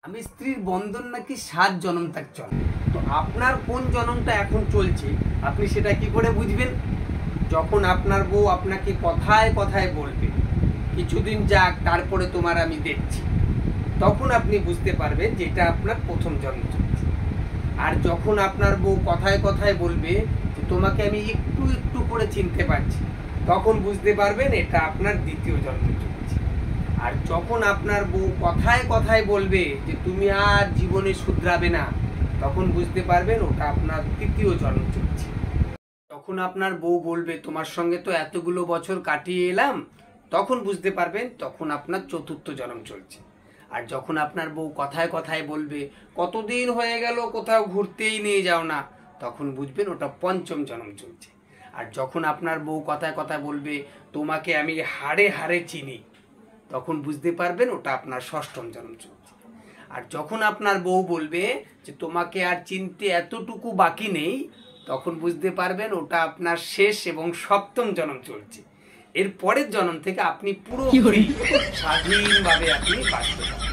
আমি স্ত্রীর বন্ধন নাকি 7 জনম তাক চলে। তো আপনার কোন জনমটা এখন চলছে আপনি সেটা কি করে বুঝবেন? যখন আপনার বউ আপনাকে কথায় কথায় বলবে কিছুদিন যাক তারপরে তোমার আমি দেখছি, তখন আপনি বুঝতে পারবেন যে এটা আপনার প্রথম জন্ম চলছে। আর যখন আপনার বউ কথায় কথায় বলবে যে তোমাকে আমি একটু একটু করে চিনতে পারছি, তখন বুঝতে পারবেন এটা আপনার দ্বিতীয় জন্ম চলছে। আর যখন আপনার বউ কথায় কথায় বলবে যে তুমি আর জীবনে শুধরাবে না, তখন বুঝতে পারবেন ওটা আপনার তৃতীয় জন্ম চলছে। যখন আপনার বউ বলবে তোমার সঙ্গে তো এতগুলো বছর কাটিয়ে এলাম, তখন বুঝতে পারবেন তখন আপনার চতুর্থ জন্ম চলছে। আর যখন আপনার বউ কথায় কথায় বলবে কতদিন হয়ে গেল কোথাও ঘুরতেই নিয়ে যাও না, তখন বুঝবেন ওটা পঞ্চম জন্ম চলছে। আর যখন আপনার বউ কথায় কথায় বলবে তোমাকে আমি হাড়ে হাড়ে চিনি, তখন বুঝতে পারবেন ওটা আপনার ষষ্ঠম জন্ম চলছে। আর যখন আপনার বউ বলবে যে তোমাকে আর চিনতে এতটুকু বাকি নেই, তখন বুঝতে পারবেন ওটা আপনার শেষ এবং সপ্তম জন্ম চলছে। এর পরের জন্ম থেকে আপনি পুরো স্বাধীনভাবে আপনি বাঁচতে পারবেন।